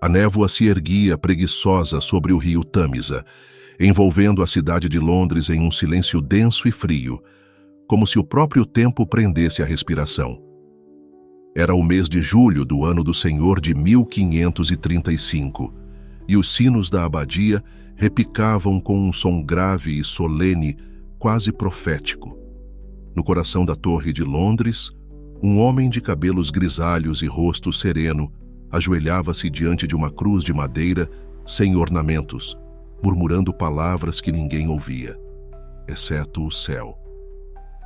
A névoa se erguia preguiçosa sobre o rio Tâmisa, envolvendo a cidade de Londres em um silêncio denso e frio, como se o próprio tempo prendesse a respiração. Era o mês de julho do ano do Senhor de 1535, e os sinos da abadia repicavam com um som grave e solene, quase profético. No coração da torre de Londres, um homem de cabelos grisalhos e rosto sereno ajoelhava-se diante de uma cruz de madeira sem ornamentos, murmurando palavras que ninguém ouvia, exceto o céu.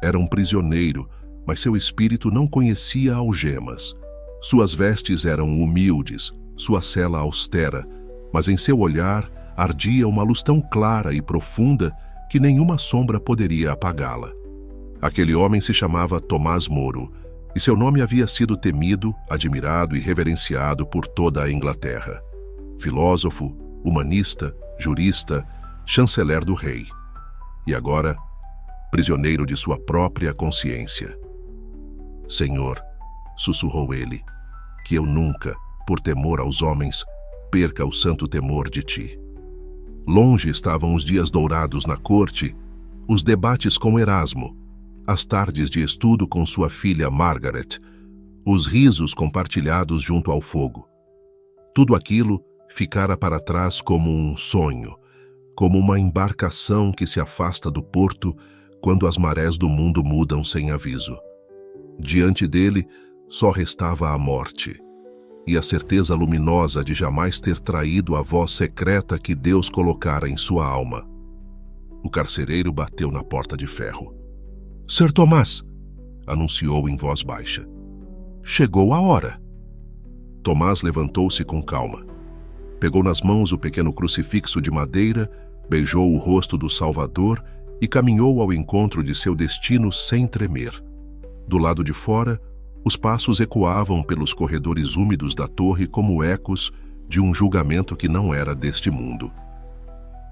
Era um prisioneiro, mas seu espírito não conhecia algemas. Suas vestes eram humildes, sua cela austera, mas em seu olhar ardia uma luz tão clara e profunda que nenhuma sombra poderia apagá-la. Aquele homem se chamava Tomás Moro, e seu nome havia sido temido, admirado e reverenciado por toda a Inglaterra. Filósofo, humanista, jurista, chanceler do rei. E agora, prisioneiro de sua própria consciência. Senhor, sussurrou ele, que eu nunca, por temor aos homens, perca o santo temor de ti. Longe estavam os dias dourados na corte, os debates com Erasmo, as tardes de estudo com sua filha Margaret, os risos compartilhados junto ao fogo. Tudo aquilo ficara para trás como um sonho, como uma embarcação que se afasta do porto quando as marés do mundo mudam sem aviso. Diante dele, só restava a morte, e a certeza luminosa de jamais ter traído a voz secreta que Deus colocara em sua alma. O carcereiro bateu na porta de ferro. Sir Tomás, anunciou em voz baixa. Chegou a hora. Tomás levantou-se com calma. Pegou nas mãos o pequeno crucifixo de madeira, beijou o rosto do Salvador e caminhou ao encontro de seu destino sem tremer. Do lado de fora, os passos ecoavam pelos corredores úmidos da torre como ecos de um julgamento que não era deste mundo.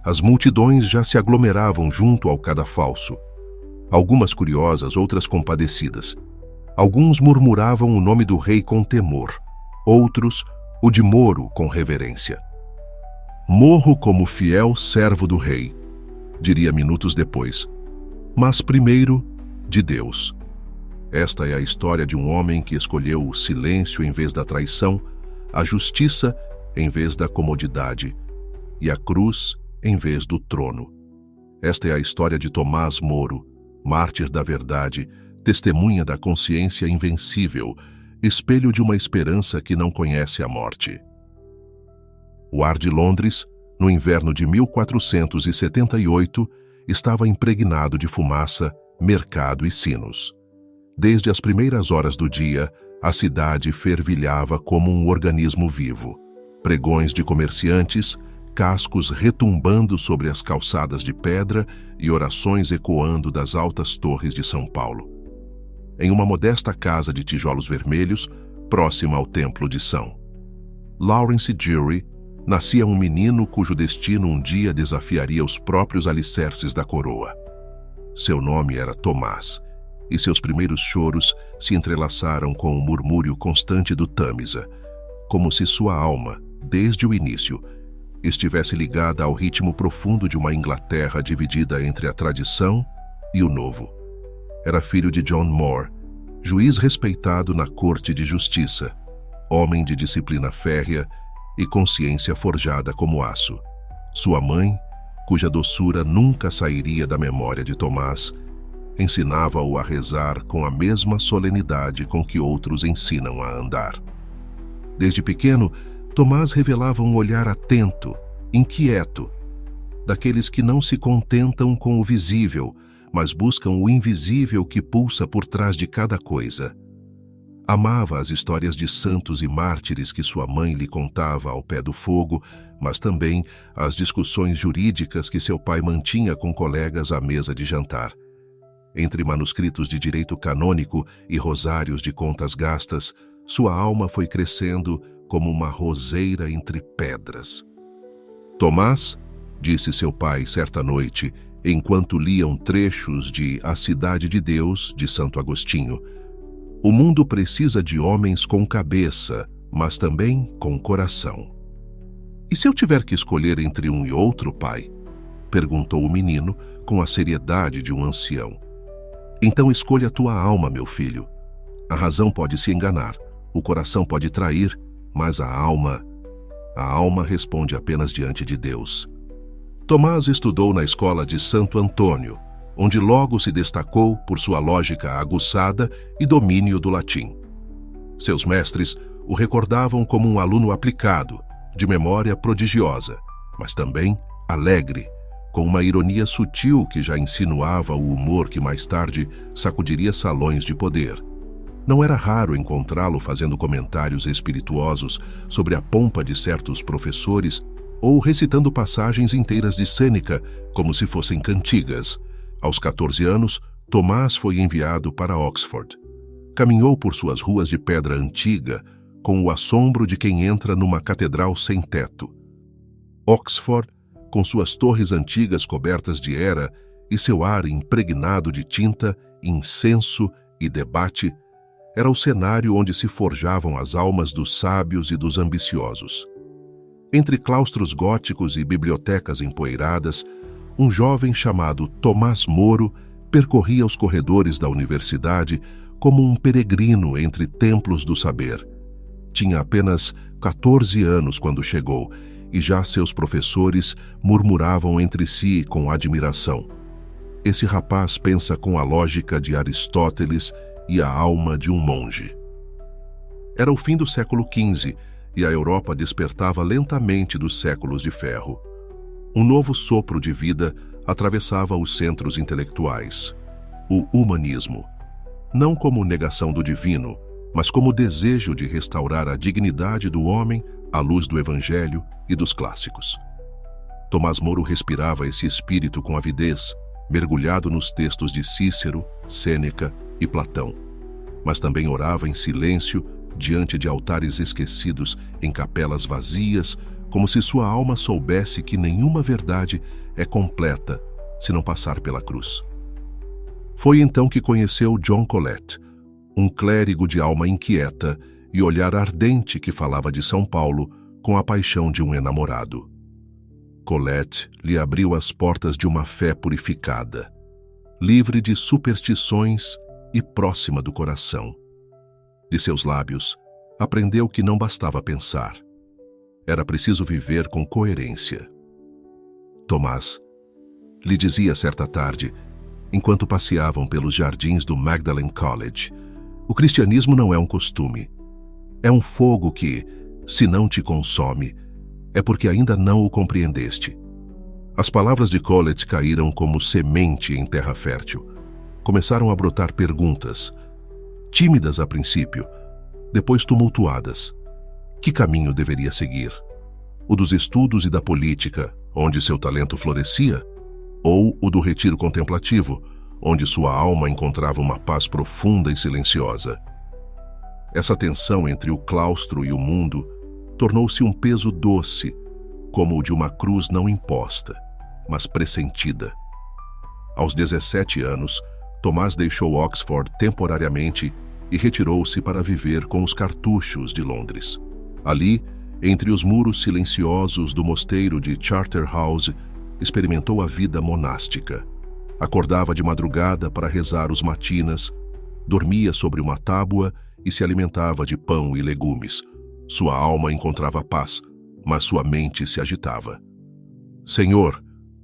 As multidões já se aglomeravam junto ao cadafalso. Algumas curiosas, outras compadecidas. Alguns murmuravam o nome do rei com temor, outros o de Moro com reverência. Morro como fiel servo do rei, diria minutos depois, mas primeiro de Deus. Esta é a história de um homem que escolheu o silêncio em vez da traição, a justiça em vez da comodidade e a cruz em vez do trono. Esta é a história de Tomás Moro, mártir da verdade, testemunha da consciência invencível, espelho de uma esperança que não conhece a morte. O ar de Londres, no inverno de 1478, estava impregnado de fumaça, mercado e sinos. Desde as primeiras horas do dia, a cidade fervilhava como um organismo vivo. Pregões de comerciantes, cascos retumbando sobre as calçadas de pedra e orações ecoando das altas torres de São Paulo. Em uma modesta casa de tijolos vermelhos, próxima ao templo de São Lawrence Jury, nascia um menino cujo destino um dia desafiaria os próprios alicerces da coroa. Seu nome era Tomás, e seus primeiros choros se entrelaçaram com o murmúrio constante do Tâmisa, como se sua alma, desde o início, estivesse ligada ao ritmo profundo de uma Inglaterra dividida entre a tradição e o novo. Era filho de John Moore, juiz respeitado na corte de justiça, homem de disciplina férrea e consciência forjada como aço. Sua mãe, cuja doçura nunca sairia da memória de Tomás, ensinava-o a rezar com a mesma solenidade com que outros ensinam a andar. Desde pequeno, Tomás revelava um olhar atento, inquieto, daqueles que não se contentam com o visível, mas buscam o invisível que pulsa por trás de cada coisa. Amava as histórias de santos e mártires que sua mãe lhe contava ao pé do fogo, mas também as discussões jurídicas que seu pai mantinha com colegas à mesa de jantar. Entre manuscritos de direito canônico e rosários de contas gastas, sua alma foi crescendo como uma roseira entre pedras. Tomás, disse seu pai certa noite, enquanto liam trechos de A Cidade de Deus, de Santo Agostinho, o mundo precisa de homens com cabeça, mas também com coração. E se eu tiver que escolher entre um e outro, pai? Perguntou o menino com a seriedade de um ancião. Então escolha a tua alma, meu filho. A razão pode se enganar, o coração pode trair, mas a alma responde apenas diante de Deus. Tomás estudou na escola de Santo Antônio, onde logo se destacou por sua lógica aguçada e domínio do latim. Seus mestres o recordavam como um aluno aplicado, de memória prodigiosa, mas também alegre, com uma ironia sutil que já insinuava o humor que mais tarde sacudiria salões de poder. Não era raro encontrá-lo fazendo comentários espirituosos sobre a pompa de certos professores ou recitando passagens inteiras de Sêneca como se fossem cantigas. Aos 14 anos, Tomás foi enviado para Oxford. Caminhou por suas ruas de pedra antiga, com o assombro de quem entra numa catedral sem teto. Oxford, com suas torres antigas cobertas de era e seu ar impregnado de tinta, incenso e debate, era o cenário onde se forjavam as almas dos sábios e dos ambiciosos. Entre claustros góticos e bibliotecas empoeiradas, um jovem chamado Tomás Moro percorria os corredores da universidade como um peregrino entre templos do saber. Tinha apenas 14 anos quando chegou, e já seus professores murmuravam entre si com admiração. Esse rapaz pensa com a lógica de Aristóteles e a alma de um monge. Era o fim do século XV e a Europa despertava lentamente dos séculos de ferro. Um novo sopro de vida atravessava os centros intelectuais. O humanismo. Não como negação do divino, mas como desejo de restaurar a dignidade do homem à luz do Evangelho e dos clássicos. Tomás Moro respirava esse espírito com avidez, mergulhado nos textos de Cícero, Sêneca e Platão, mas também orava em silêncio diante de altares esquecidos em capelas vazias, como se sua alma soubesse que nenhuma verdade é completa se não passar pela cruz. Foi então que conheceu John Colet, um clérigo de alma inquieta e olhar ardente que falava de São Paulo com a paixão de um enamorado. Colet lhe abriu as portas de uma fé purificada, livre de superstições e próxima do coração. De seus lábios, aprendeu que não bastava pensar. Era preciso viver com coerência. Tomás lhe dizia certa tarde, enquanto passeavam pelos jardins do Magdalen College, o cristianismo não é um costume. É um fogo que, se não te consome, é porque ainda não o compreendeste. As palavras de Colet caíram como semente em terra fértil. Começaram a brotar perguntas, tímidas a princípio, depois tumultuadas. Que caminho deveria seguir? O dos estudos e da política, onde seu talento florescia? Ou o do retiro contemplativo, onde sua alma encontrava uma paz profunda e silenciosa? Essa tensão entre o claustro e o mundo tornou-se um peso doce, como o de uma cruz não imposta, mas pressentida. Aos 17 anos, Tomás deixou Oxford temporariamente e retirou-se para viver com os cartuchos de Londres. Ali, entre os muros silenciosos do mosteiro de Charterhouse, experimentou a vida monástica. Acordava de madrugada para rezar os matinas, dormia sobre uma tábua e se alimentava de pão e legumes. Sua alma encontrava paz, mas sua mente se agitava. Senhor,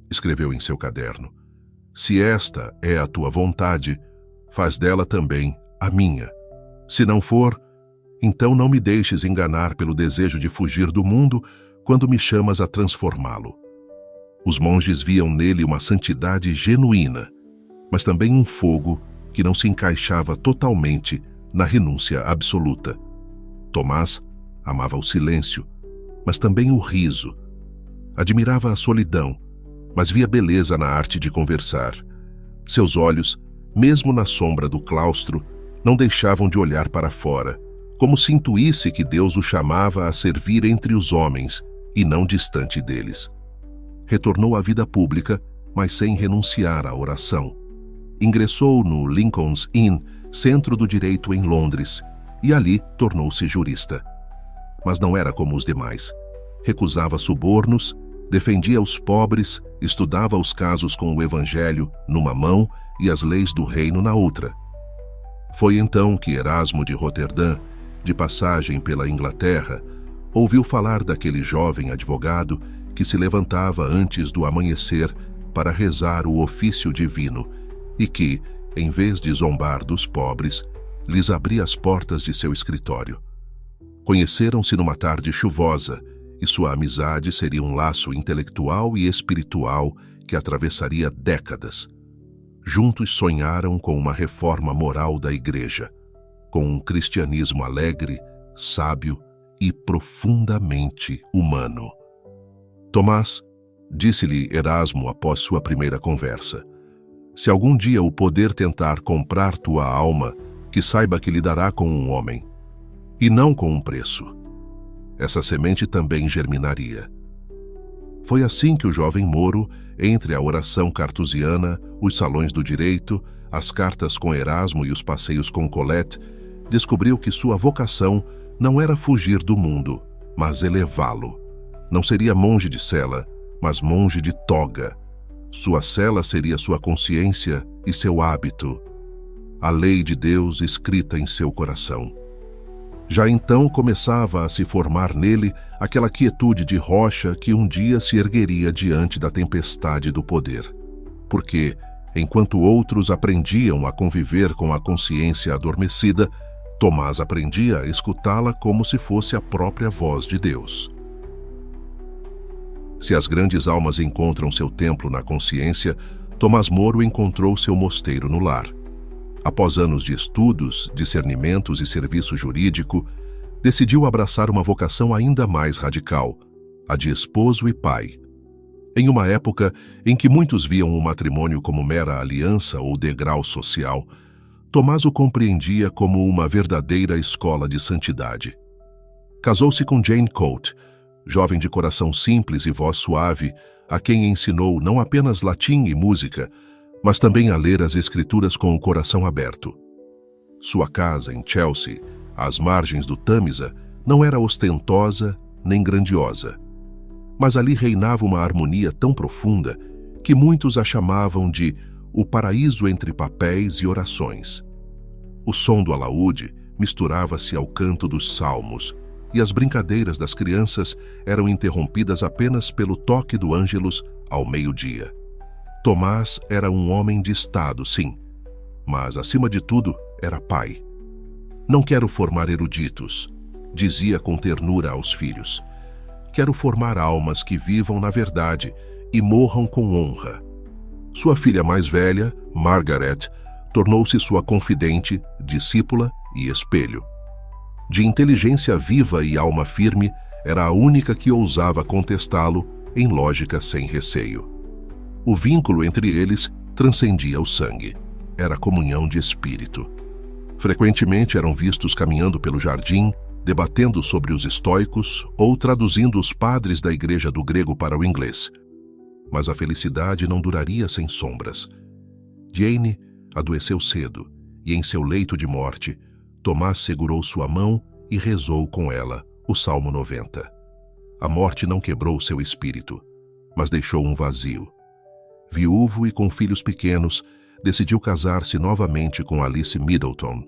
escreveu em seu caderno, se esta é a tua vontade, faz dela também a minha. Se não for, então não me deixes enganar pelo desejo de fugir do mundo quando me chamas a transformá-lo. Os monges viam nele uma santidade genuína, mas também um fogo que não se encaixava totalmente na renúncia absoluta. Tomás amava o silêncio, mas também o riso. Admirava a solidão, mas via beleza na arte de conversar. Seus olhos, mesmo na sombra do claustro, não deixavam de olhar para fora, como se intuísse que Deus o chamava a servir entre os homens e não distante deles. Retornou à vida pública, mas sem renunciar à oração. Ingressou no Lincoln's Inn, centro do direito em Londres, e ali tornou-se jurista. Mas não era como os demais. recusava subornos, defendia os pobres, estudava os casos com o Evangelho numa mão e as leis do reino na outra. Foi então que Erasmo de Roterdã, de passagem pela Inglaterra, ouviu falar daquele jovem advogado que se levantava antes do amanhecer para rezar o ofício divino e que, em vez de zombar dos pobres, lhes abria as portas de seu escritório. Conheceram-se numa tarde chuvosa e sua amizade seria um laço intelectual e espiritual que atravessaria décadas. Juntos sonharam com uma reforma moral da Igreja, com um cristianismo alegre, sábio e profundamente humano. Tomás, disse-lhe Erasmo após sua primeira conversa, se algum dia o poder tentar comprar tua alma, que saiba que lidará com um homem, e não com um preço. Essa semente também germinaria. Foi assim que o jovem Moro, entre a oração cartusiana, os salões do direito, as cartas com Erasmo e os passeios com Colette, descobriu que sua vocação não era fugir do mundo, mas elevá-lo. Não seria monge de cela, mas monge de toga. Sua cela seria sua consciência e seu hábito, a lei de Deus escrita em seu coração. Já então começava a se formar nele aquela quietude de rocha que um dia se ergueria diante da tempestade do poder. Porque, enquanto outros aprendiam a conviver com a consciência adormecida, Tomás aprendia a escutá-la como se fosse a própria voz de Deus. Se as grandes almas encontram seu templo na consciência, Tomás Moro encontrou seu mosteiro no lar. Após anos de estudos, discernimentos e serviço jurídico, decidiu abraçar uma vocação ainda mais radical, a de esposo e pai. Em uma época em que muitos viam o matrimônio como mera aliança ou degrau social, Tomás o compreendia como uma verdadeira escola de santidade. Casou-se com Jane Coate, jovem de coração simples e voz suave, a quem ensinou não apenas latim e música, mas também a ler as escrituras com o coração aberto. Sua casa em Chelsea, às margens do Tâmisa, não era ostentosa nem grandiosa, mas ali reinava uma harmonia tão profunda que muitos a chamavam de o paraíso entre papéis e orações. O som do alaúde misturava-se ao canto dos salmos, e as brincadeiras das crianças eram interrompidas apenas pelo toque do ângelus ao meio-dia. Tomás era um homem de estado, sim, mas, acima de tudo, era pai. Não quero formar eruditos, dizia com ternura aos filhos. Quero formar almas que vivam na verdade e morram com honra. Sua filha mais velha, Margaret, tornou-se sua confidente, discípula e espelho. De inteligência viva e alma firme, era a única que ousava contestá-lo em lógica sem receio. O vínculo entre eles transcendia o sangue. Era comunhão de espírito. Frequentemente eram vistos caminhando pelo jardim, debatendo sobre os estoicos ou traduzindo os padres da igreja do grego para o inglês. Mas a felicidade não duraria sem sombras. Jane adoeceu cedo e, em seu leito de morte, Tomás segurou sua mão e rezou com ela o Salmo 90. A morte não quebrou seu espírito, mas deixou um vazio. Viúvo e com filhos pequenos, decidiu casar-se novamente com Alice Middleton,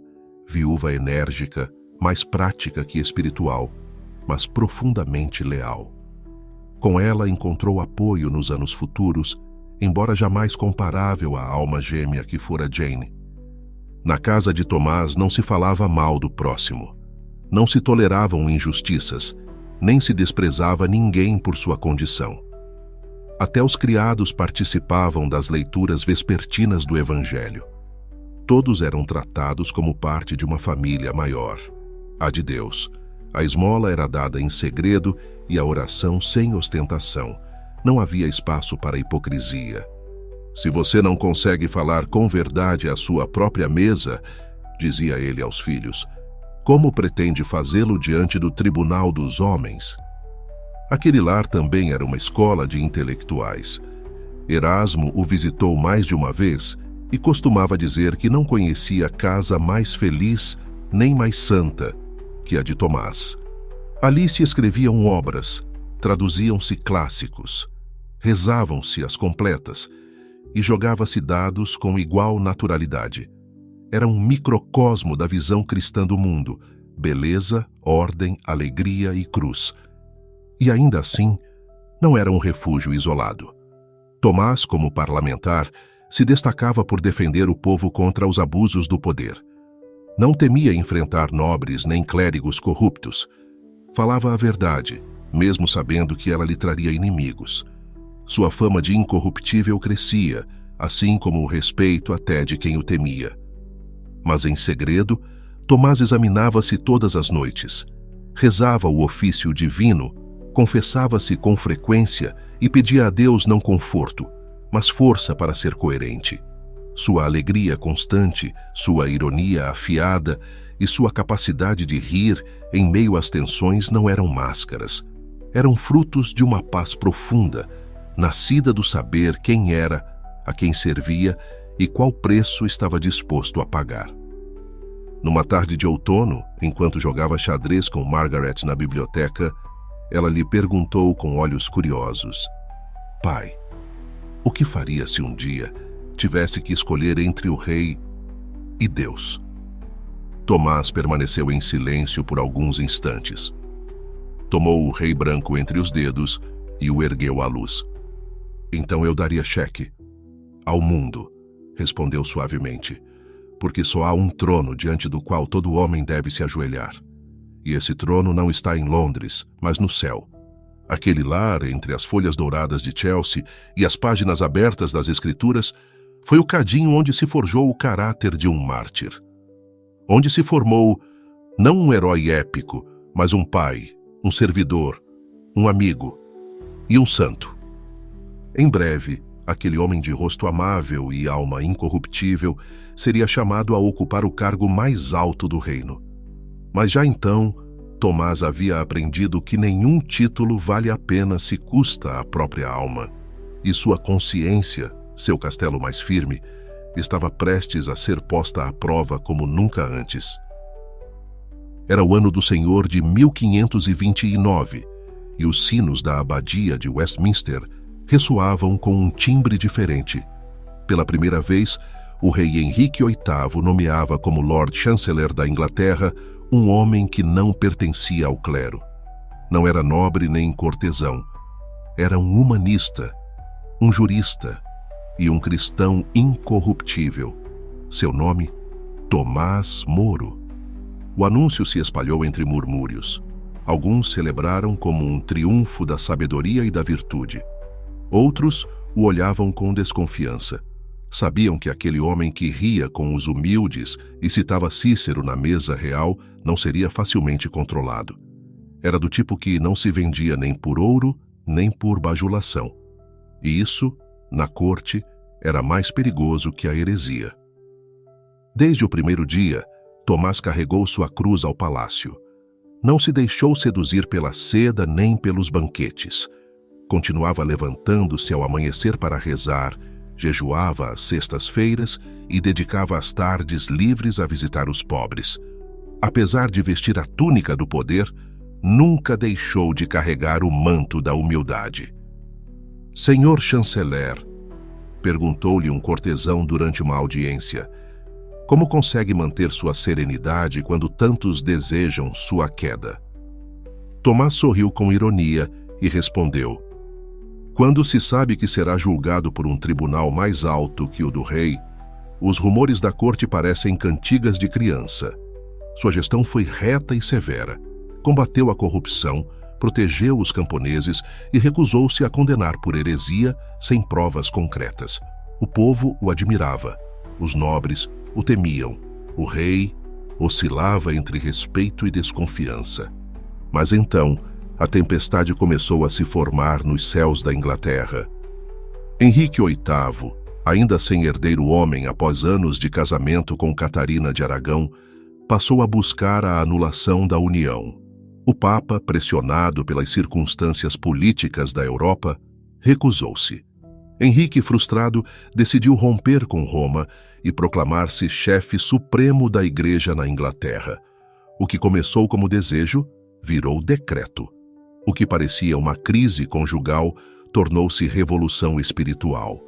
viúva enérgica, mais prática que espiritual, mas profundamente leal. Com ela encontrou apoio nos anos futuros, embora jamais comparável à alma gêmea que fora Jane. Na casa de Tomás não se falava mal do próximo. Não se toleravam injustiças, nem se desprezava ninguém por sua condição. Até os criados participavam das leituras vespertinas do Evangelho. Todos eram tratados como parte de uma família maior, a de Deus. A esmola era dada em segredo e a oração sem ostentação. Não havia espaço para hipocrisia. Se você não consegue falar com verdade à sua própria mesa, dizia ele aos filhos, como pretende fazê-lo diante do tribunal dos homens? Aquele lar também era uma escola de intelectuais. Erasmo o visitou mais de uma vez e costumava dizer que não conhecia casa mais feliz nem mais santa que a de Tomás. Ali se escreviam obras, traduziam-se clássicos, rezavam-se as completas e jogava-se dados com igual naturalidade. Era um microcosmo da visão cristã do mundo: beleza, ordem, alegria e cruz. E ainda assim, não era um refúgio isolado. Tomás, como parlamentar, se destacava por defender o povo contra os abusos do poder. Não temia enfrentar nobres nem clérigos corruptos. Falava a verdade, mesmo sabendo que ela lhe traria inimigos. Sua fama de incorruptível crescia, assim como o respeito até de quem o temia. Mas em segredo, Tomás examinava-se todas as noites. Rezava o ofício divino, confessava-se com frequência e pedia a Deus não conforto, mas força para ser coerente. Sua alegria constante, sua ironia afiada e sua capacidade de rir em meio às tensões não eram máscaras. Eram frutos de uma paz profunda, nascida do saber quem era, a quem servia e qual preço estava disposto a pagar. Numa tarde de outono, enquanto jogava xadrez com Margaret na biblioteca, ela lhe perguntou com olhos curiosos: "Pai, o que faria se um dia tivesse que escolher entre o rei e Deus?" Tomás permaneceu em silêncio por alguns instantes. Tomou o rei branco entre os dedos e o ergueu à luz. "Então eu daria cheque ao mundo", respondeu suavemente, "porque só há um trono diante do qual todo homem deve se ajoelhar. E esse trono não está em Londres, mas no céu. Aquele lar, entre as folhas douradas de Chelsea e as páginas abertas das Escrituras, foi o cadinho onde se forjou o caráter de um mártir. Onde se formou não um herói épico, mas um pai, um servidor, um amigo e um santo. Em breve, aquele homem de rosto amável e alma incorruptível seria chamado a ocupar o cargo mais alto do reino. Mas já então, Tomás havia aprendido que nenhum título vale a pena se custa a própria alma, e sua consciência, seu castelo mais firme, estava prestes a ser posta à prova como nunca antes. Era o ano do Senhor de 1529, e os sinos da abadia de Westminster ressoavam com um timbre diferente. Pela primeira vez, o rei Henrique VIII nomeava como Lord Chancellor da Inglaterra um homem que não pertencia ao clero. Não era nobre nem cortesão. Era um humanista, um jurista e um cristão incorruptível. Seu nome, Tomás Moro. O anúncio se espalhou entre murmúrios. Alguns celebraram como um triunfo da sabedoria e da virtude. Outros o olhavam com desconfiança. Sabiam que aquele homem que ria com os humildes e citava Cícero na mesa real não seria facilmente controlado. Era do tipo que não se vendia nem por ouro, nem por bajulação. E isso, na corte, era mais perigoso que a heresia. Desde o primeiro dia, Tomás carregou sua cruz ao palácio. Não se deixou seduzir pela seda nem pelos banquetes. Continuava levantando-se ao amanhecer para rezar, jejuava às sextas-feiras e dedicava as tardes livres a visitar os pobres. Apesar de vestir a túnica do poder, nunca deixou de carregar o manto da humildade. "Senhor chanceler", perguntou-lhe um cortesão durante uma audiência, "como consegue manter sua serenidade quando tantos desejam sua queda?" Tomás sorriu com ironia e respondeu: "Quando se sabe que será julgado por um tribunal mais alto que o do rei, os rumores da corte parecem cantigas de criança. Sua gestão foi reta e severa. Combateu a corrupção, protegeu os camponeses e recusou-se a condenar por heresia sem provas concretas. O povo o admirava. Os nobres o temiam. O rei oscilava entre respeito e desconfiança. Mas então, a tempestade começou a se formar nos céus da Inglaterra. Henrique VIII, ainda sem herdeiro homem após anos de casamento com Catarina de Aragão, passou a buscar a anulação da união. O Papa, pressionado pelas circunstâncias políticas da Europa, recusou-se. Henrique, frustrado, decidiu romper com Roma e proclamar-se chefe supremo da Igreja na Inglaterra. O que começou como desejo virou decreto. O que parecia uma crise conjugal tornou-se revolução espiritual.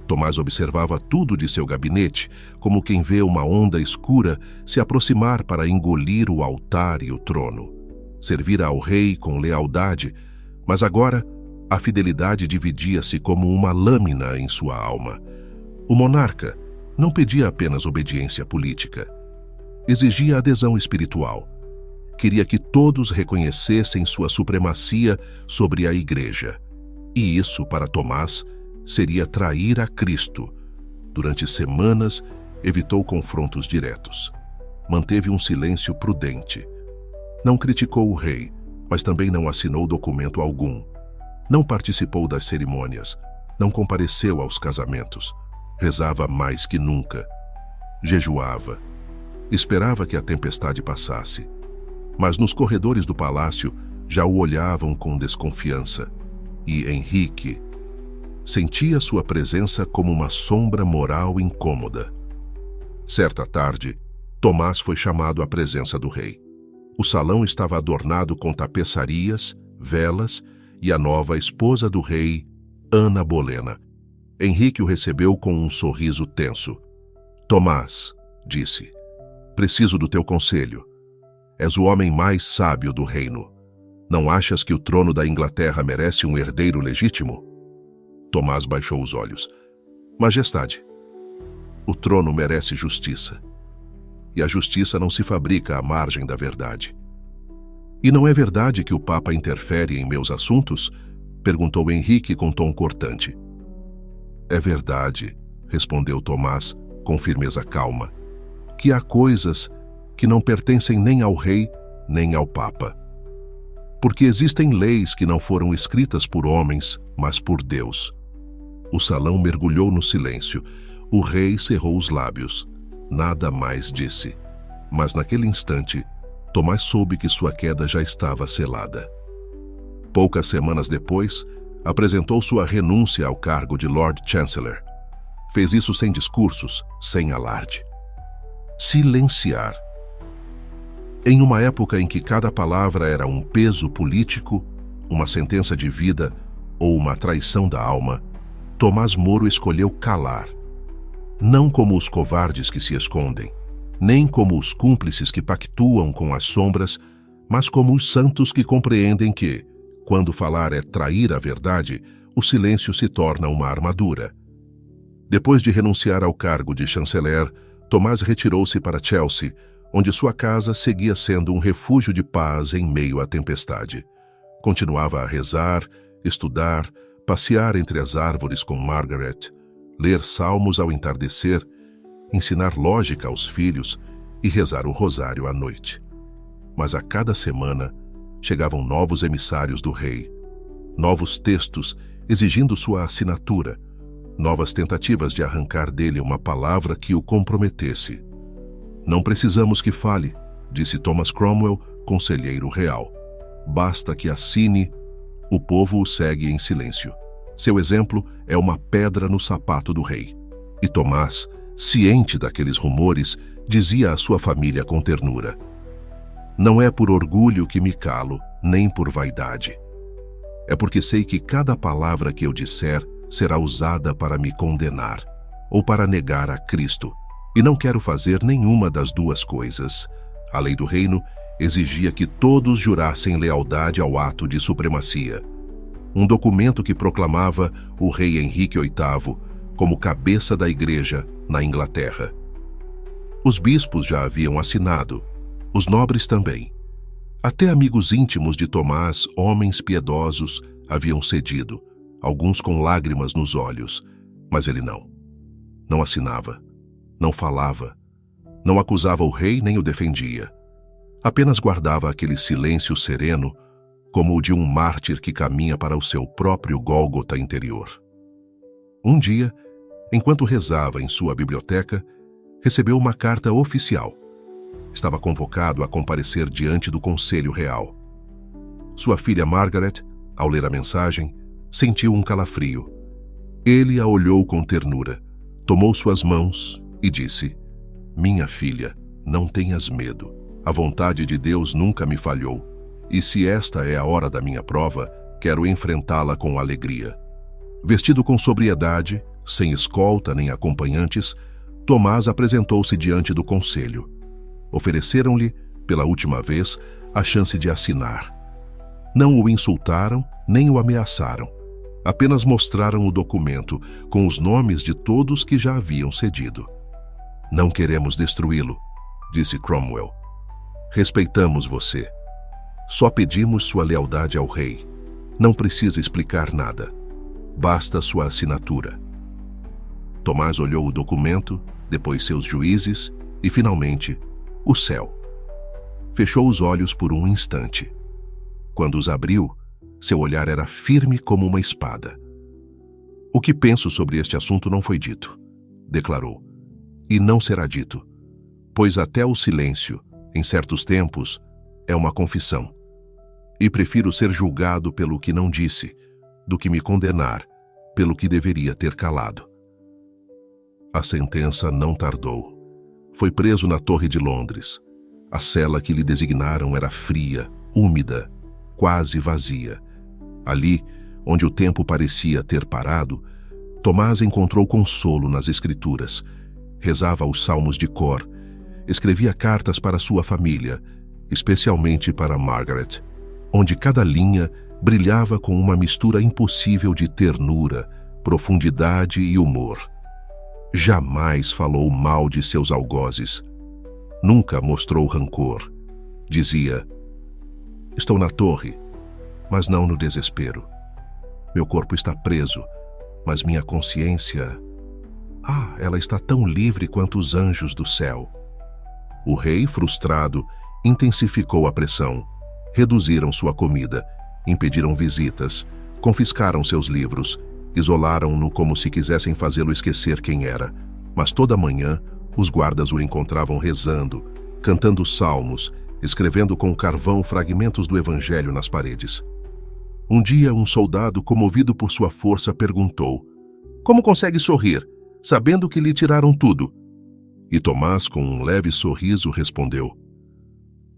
Tomás observava tudo de seu gabinete, como quem vê uma onda escura se aproximar para engolir o altar e o trono. Servira ao rei com lealdade, mas agora a fidelidade dividia-se como uma lâmina em sua alma. O monarca não pedia apenas obediência política. Exigia adesão espiritual. Queria que todos reconhecessem sua supremacia sobre a igreja. E isso, para Tomás, seria trair a Cristo. Durante semanas, evitou confrontos diretos. Manteve um silêncio prudente. Não criticou o rei, mas também não assinou documento algum. Não participou das cerimônias. Não compareceu aos casamentos. Rezava mais que nunca. Jejuava. Esperava que a tempestade passasse. Mas nos corredores do palácio já o olhavam com desconfiança. E Henrique sentia sua presença como uma sombra moral incômoda. Certa tarde, Tomás foi chamado à presença do rei. O salão estava adornado com tapeçarias, velas e a nova esposa do rei, Ana Bolena. Henrique o recebeu com um sorriso tenso. Tomás, disse, preciso do teu conselho. És o homem mais sábio do reino. Não achas que o trono da Inglaterra merece um herdeiro legítimo? Tomás baixou os olhos. Majestade, o trono merece justiça. E a justiça não se fabrica à margem da verdade. E não é verdade que o Papa interfere em meus assuntos? Perguntou Henrique com tom cortante. É verdade, respondeu Tomás com firmeza calma, que há coisas que não pertencem nem ao rei, nem ao Papa. Porque existem leis que não foram escritas por homens, mas por Deus. O salão mergulhou no silêncio. O rei cerrou os lábios. Nada mais disse. Mas naquele instante, Tomás soube que sua queda já estava selada. Poucas semanas depois, apresentou sua renúncia ao cargo de Lord Chancellor. Fez isso sem discursos, sem alarde. Silenciar. Em uma época em que cada palavra era um peso político, uma sentença de vida ou uma traição da alma, Tomás Moro escolheu calar. Não como os covardes que se escondem, nem como os cúmplices que pactuam com as sombras, mas como os santos que compreendem que, quando falar é trair a verdade, o silêncio se torna uma armadura. Depois de renunciar ao cargo de chanceler, Tomás retirou-se para Chelsea, onde sua casa seguia sendo um refúgio de paz em meio à tempestade. Continuava a rezar, estudar, passear entre as árvores com Margaret, ler salmos ao entardecer, ensinar lógica aos filhos e rezar o rosário à noite. Mas a cada semana chegavam novos emissários do rei, novos textos exigindo sua assinatura, novas tentativas de arrancar dele uma palavra que o comprometesse. Não precisamos que fale, disse Thomas Cromwell, conselheiro real. Basta que assine, o povo o segue em silêncio. Seu exemplo é uma pedra no sapato do rei. E Tomás, ciente daqueles rumores, dizia à sua família com ternura: não é por orgulho que me calo, nem por vaidade. É porque sei que cada palavra que eu disser será usada para me condenar ou para negar a Cristo, e não quero fazer nenhuma das duas coisas. A lei do reino exigia que todos jurassem lealdade ao ato de supremacia. Um documento que proclamava o rei Henrique VIII como cabeça da igreja na Inglaterra. Os bispos já haviam assinado, os nobres também. Até amigos íntimos de Tomás, homens piedosos, haviam cedido, alguns com lágrimas nos olhos, mas ele não. Não assinava, não falava, não acusava o rei nem o defendia. Apenas guardava aquele silêncio sereno, como o de um mártir que caminha para o seu próprio Gólgota interior. Um dia, enquanto rezava em sua biblioteca, recebeu uma carta oficial. Estava convocado a comparecer diante do Conselho Real. Sua filha Margaret, ao ler a mensagem, sentiu um calafrio. Ele a olhou com ternura, tomou suas mãos e disse: minha filha, não tenhas medo. A vontade de Deus nunca me falhou. E se esta é a hora da minha prova, quero enfrentá-la com alegria. Vestido com sobriedade, sem escolta nem acompanhantes, Tomás apresentou-se diante do conselho. Ofereceram-lhe, pela última vez, a chance de assinar. Não o insultaram, nem o ameaçaram. Apenas mostraram o documento com os nomes de todos que já haviam cedido. Não queremos destruí-lo, disse Cromwell. Respeitamos você. Só pedimos sua lealdade ao rei. Não precisa explicar nada. Basta sua assinatura. Tomás olhou o documento, depois seus juízes e, finalmente, o céu. Fechou os olhos por um instante. Quando os abriu, seu olhar era firme como uma espada. O que penso sobre este assunto não foi dito, declarou. E não será dito, pois até o silêncio, em certos tempos, é uma confissão. E prefiro ser julgado pelo que não disse, do que me condenar pelo que deveria ter calado. A sentença não tardou. Foi preso na Torre de Londres. A cela que lhe designaram era fria, úmida, quase vazia. Ali, onde o tempo parecia ter parado, Tomás encontrou consolo nas Escrituras. Rezava os salmos de cor, escrevia cartas para sua família, especialmente para Margaret, onde cada linha brilhava com uma mistura impossível de ternura, profundidade e humor. Jamais falou mal de seus algozes. Nunca mostrou rancor. Dizia: estou na torre, mas não no desespero. Meu corpo está preso, mas minha consciência... ela está tão livre quanto os anjos do céu. O rei, frustrado, intensificou a pressão. Reduziram sua comida, impediram visitas, confiscaram seus livros, isolaram-no como se quisessem fazê-lo esquecer quem era. Mas toda manhã, os guardas o encontravam rezando, cantando salmos, escrevendo com carvão fragmentos do evangelho nas paredes. Um dia, um soldado, comovido por sua força, perguntou: como consegue sorrir, sabendo que lhe tiraram tudo? E Tomás, com um leve sorriso, respondeu: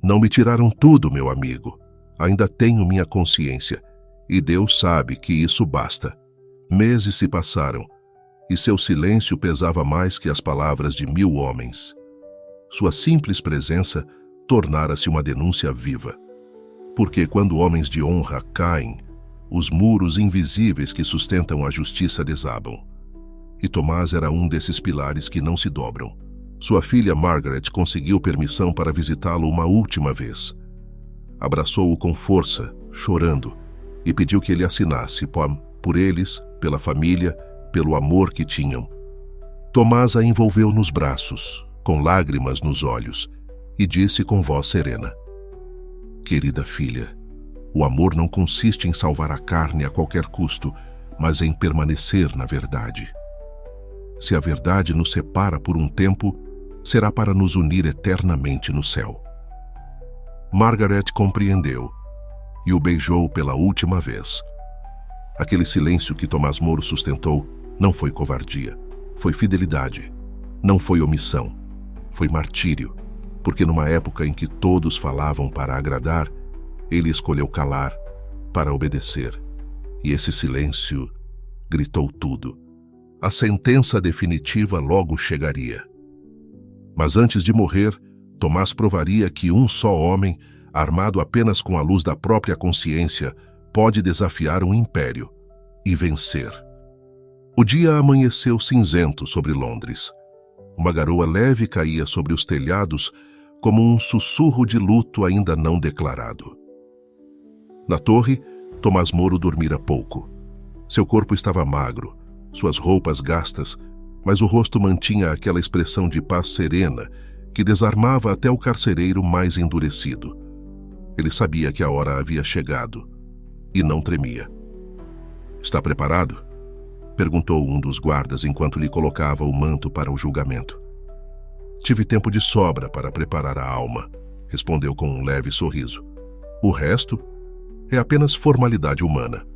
não me tiraram tudo, meu amigo. Ainda tenho minha consciência, e Deus sabe que isso basta. Meses se passaram, e seu silêncio pesava mais que as palavras de 1000 homens. Sua simples presença tornara-se uma denúncia viva. Porque quando homens de honra caem, os muros invisíveis que sustentam a justiça desabam. E Tomás era um desses pilares que não se dobram. Sua filha Margaret conseguiu permissão para visitá-lo uma última vez. Abraçou-o com força, chorando, e pediu que ele assinasse por eles, pela família, pelo amor que tinham. Tomás a envolveu nos braços, com lágrimas nos olhos, e disse com voz serena: querida filha, o amor não consiste em salvar a carne a qualquer custo, mas em permanecer na verdade. Se a verdade nos separa por um tempo, será para nos unir eternamente no céu. Margaret compreendeu e o beijou pela última vez. Aquele silêncio que Tomás Moro sustentou não foi covardia, foi fidelidade. Não foi omissão, foi martírio, porque numa época em que todos falavam para agradar, ele escolheu calar para obedecer. E esse silêncio gritou tudo. A sentença definitiva logo chegaria. Mas antes de morrer, Tomás provaria que um só homem, armado apenas com a luz da própria consciência, pode desafiar um império e vencer. O dia amanheceu cinzento sobre Londres. Uma garoa leve caía sobre os telhados como um sussurro de luto ainda não declarado. Na torre, Tomás Moro dormira pouco. Seu corpo estava magro, suas roupas gastas, mas o rosto mantinha aquela expressão de paz serena que desarmava até o carcereiro mais endurecido. Ele sabia que a hora havia chegado e não tremia. "Está preparado?" perguntou um dos guardas enquanto lhe colocava o manto para o julgamento. "Tive tempo de sobra para preparar a alma", respondeu com um leve sorriso. "O resto é apenas formalidade humana."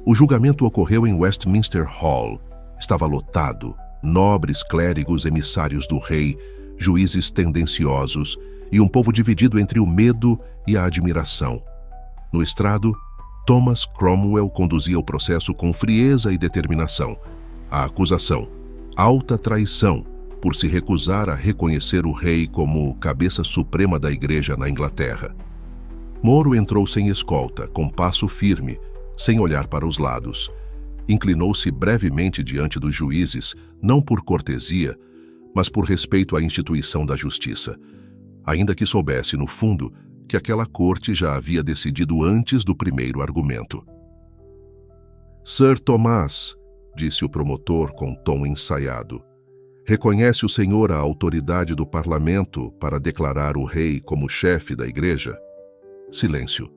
O julgamento ocorreu em Westminster Hall. Estava lotado, nobres clérigos emissários do rei, juízes tendenciosos e um povo dividido entre o medo e a admiração. No estrado, Thomas Cromwell conduzia o processo com frieza e determinação. A acusação: alta traição, por se recusar a reconhecer o rei como cabeça suprema da Igreja na Inglaterra. Moro entrou sem escolta, com passo firme, sem olhar para os lados. Inclinou-se brevemente diante dos juízes, não por cortesia, mas por respeito à instituição da justiça, ainda que soubesse, no fundo, que aquela corte já havia decidido antes do primeiro argumento. Sir Thomas, disse o promotor com tom ensaiado, reconhece o senhor a autoridade do parlamento para declarar o rei como chefe da igreja? Silêncio.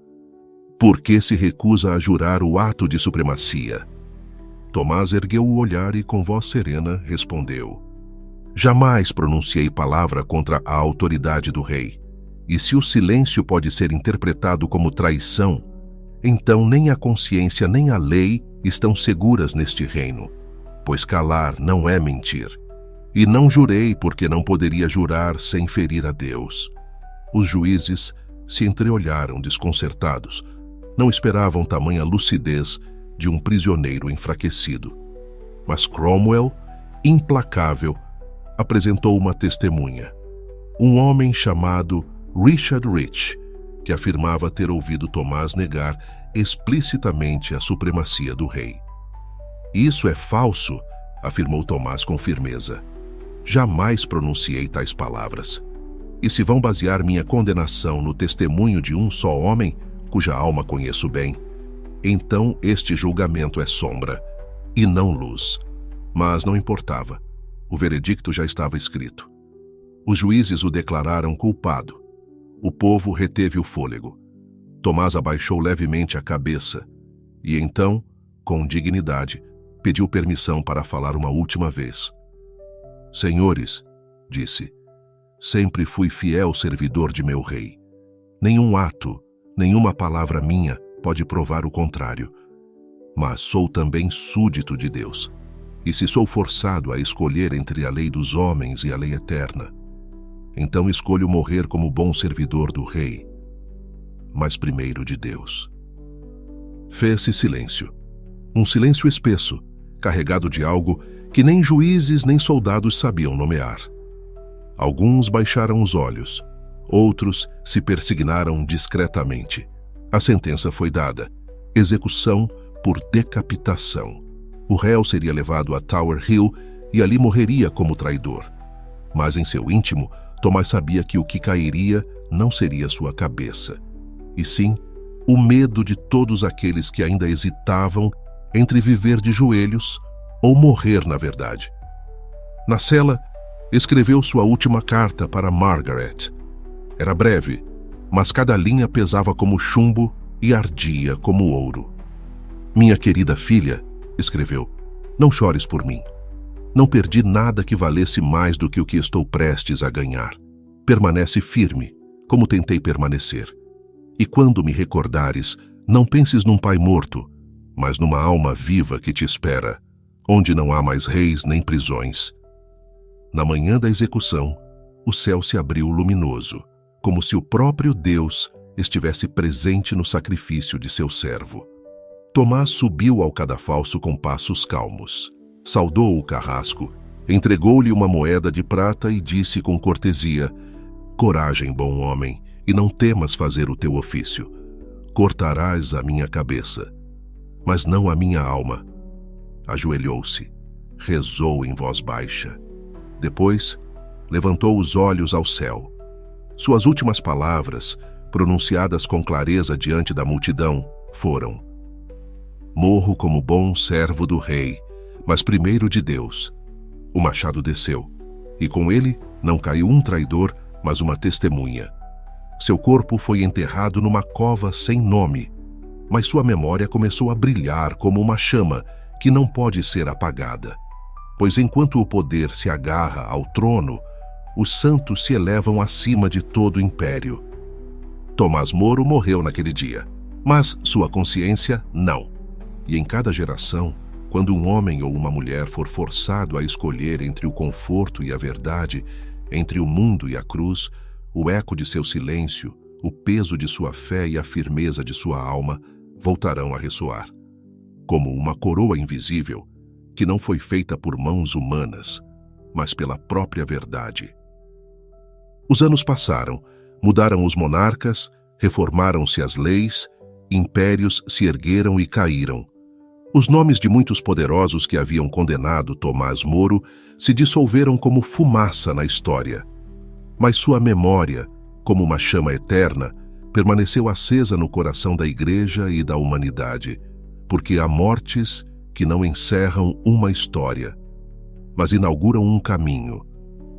Por que se recusa a jurar o ato de supremacia? Tomás ergueu o olhar e, com voz serena, respondeu: jamais pronunciei palavra contra a autoridade do rei. E se o silêncio pode ser interpretado como traição, então nem a consciência nem a lei estão seguras neste reino, pois calar não é mentir. E não jurei porque não poderia jurar sem ferir a Deus. Os juízes se entreolharam desconcertados. Não esperavam tamanha lucidez de um prisioneiro enfraquecido. Mas Cromwell, implacável, apresentou uma testemunha. Um homem chamado Richard Rich, que afirmava ter ouvido Tomás negar explicitamente a supremacia do rei. Isso é falso, afirmou Tomás com firmeza. Jamais pronunciei tais palavras. E se vão basear minha condenação no testemunho de um só homem, cuja alma conheço bem, então este julgamento é sombra, e não luz. Mas não importava. O veredicto já estava escrito. Os juízes o declararam culpado. O povo reteve o fôlego. Tomás abaixou levemente a cabeça e então, com dignidade, pediu permissão para falar uma última vez. Senhores, disse, sempre fui fiel servidor de meu rei. Nenhum ato, nenhuma palavra minha pode provar o contrário. Mas sou também súdito de Deus. E se sou forçado a escolher entre a lei dos homens e a lei eterna, então escolho morrer como bom servidor do rei, mas primeiro de Deus. Fez-se silêncio. Um silêncio espesso, carregado de algo que nem juízes nem soldados sabiam nomear. Alguns baixaram os olhos, outros se persignaram discretamente. A sentença foi dada: execução por decapitação. O réu seria levado a Tower Hill e ali morreria como traidor. Mas em seu íntimo, Tomás sabia que o que cairia não seria sua cabeça, e sim o medo de todos aqueles que ainda hesitavam entre viver de joelhos ou morrer na verdade. Na cela, escreveu sua última carta para Margaret. Era breve, mas cada linha pesava como chumbo e ardia como ouro. Minha querida filha, escreveu, não chores por mim. Não perdi nada que valesse mais do que o que estou prestes a ganhar. Permanece firme, como tentei permanecer. E quando me recordares, não penses num pai morto, mas numa alma viva que te espera, onde não há mais reis nem prisões. Na manhã da execução, o céu se abriu luminoso, como se o próprio Deus estivesse presente no sacrifício de seu servo. Tomás subiu ao cadafalso com passos calmos. Saudou o carrasco, entregou-lhe uma moeda de prata e disse com cortesia: coragem, bom homem, e não temas fazer o teu ofício. Cortarás a minha cabeça, mas não a minha alma. Ajoelhou-se, rezou em voz baixa. Depois, levantou os olhos ao céu. Suas últimas palavras, pronunciadas com clareza diante da multidão, foram: morro como bom servo do rei, mas primeiro de Deus. O machado desceu, e com ele não caiu um traidor, mas uma testemunha. Seu corpo foi enterrado numa cova sem nome, mas sua memória começou a brilhar como uma chama que não pode ser apagada. Pois enquanto o poder se agarra ao trono, os santos se elevam acima de todo o império. Tomás Moro morreu naquele dia, mas sua consciência não. E em cada geração, quando um homem ou uma mulher for forçado a escolher entre o conforto e a verdade, entre o mundo e a cruz, o eco de seu silêncio, o peso de sua fé e a firmeza de sua alma voltarão a ressoar, como uma coroa invisível que não foi feita por mãos humanas, mas pela própria verdade. Os anos passaram, mudaram os monarcas, reformaram-se as leis, impérios se ergueram e caíram. Os nomes de muitos poderosos que haviam condenado Tomás Moro se dissolveram como fumaça na história. Mas sua memória, como uma chama eterna, permaneceu acesa no coração da Igreja e da humanidade, porque há mortes que não encerram uma história, mas inauguram um caminho.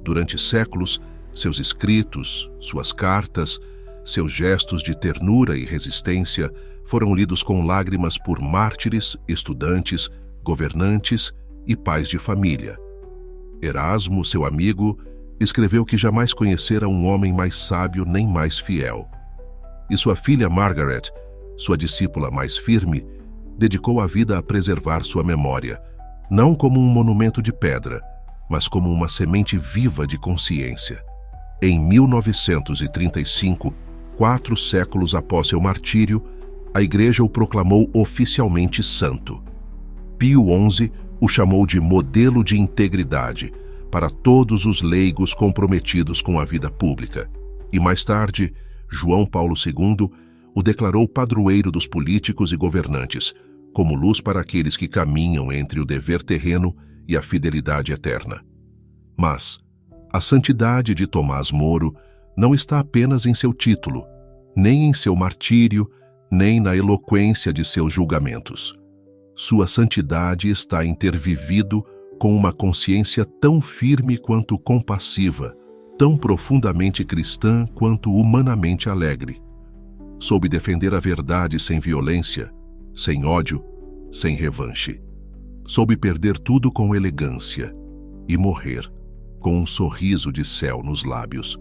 Durante séculos, seus escritos, suas cartas, seus gestos de ternura e resistência foram lidos com lágrimas por mártires, estudantes, governantes e pais de família. Erasmo, seu amigo, escreveu que jamais conhecera um homem mais sábio nem mais fiel. E sua filha Margaret, sua discípula mais firme, dedicou a vida a preservar sua memória, não como um monumento de pedra, mas como uma semente viva de consciência. Em 1935, 4 séculos após seu martírio, a Igreja o proclamou oficialmente santo. Pio XI o chamou de modelo de integridade para todos os leigos comprometidos com a vida pública. E mais tarde, João Paulo II o declarou padroeiro dos políticos e governantes, como luz para aqueles que caminham entre o dever terreno e a fidelidade eterna. Mas a santidade de Tomás Moro não está apenas em seu título, nem em seu martírio, nem na eloquência de seus julgamentos. Sua santidade está em ter vivido com uma consciência tão firme quanto compassiva, tão profundamente cristã quanto humanamente alegre. Soube defender a verdade sem violência, sem ódio, sem revanche. Soube perder tudo com elegância e morrer com um sorriso de céu nos lábios.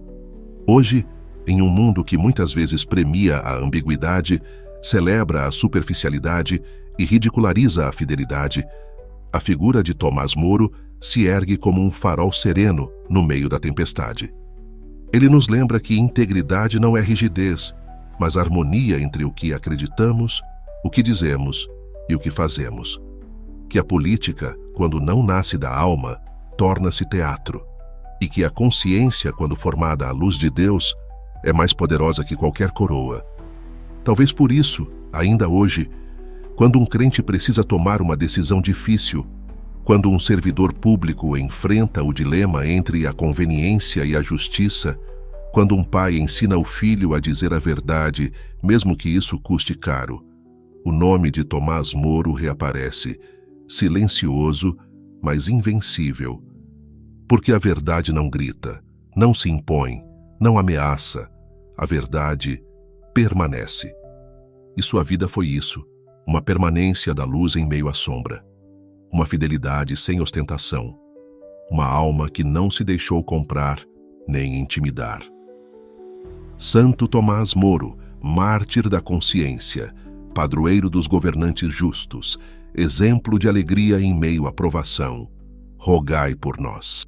Hoje, em um mundo que muitas vezes premia a ambiguidade, celebra a superficialidade e ridiculariza a fidelidade, a figura de Tomás Moro se ergue como um farol sereno no meio da tempestade. Ele nos lembra que integridade não é rigidez, mas harmonia entre o que acreditamos, o que dizemos e o que fazemos. Que a política, quando não nasce da alma, torna-se teatro, e que a consciência, quando formada à luz de Deus, é mais poderosa que qualquer coroa. Talvez por isso, ainda hoje, quando um crente precisa tomar uma decisão difícil, quando um servidor público enfrenta o dilema entre a conveniência e a justiça, quando um pai ensina o filho a dizer a verdade, mesmo que isso custe caro, o nome de Tomás Moro reaparece, silencioso, mas invencível. Porque a verdade não grita, não se impõe, não ameaça. A verdade permanece. E sua vida foi isso, uma permanência da luz em meio à sombra. Uma fidelidade sem ostentação. Uma alma que não se deixou comprar nem intimidar. Santo Tomás Moro, mártir da consciência, padroeiro dos governantes justos, exemplo de alegria em meio à provação, rogai por nós.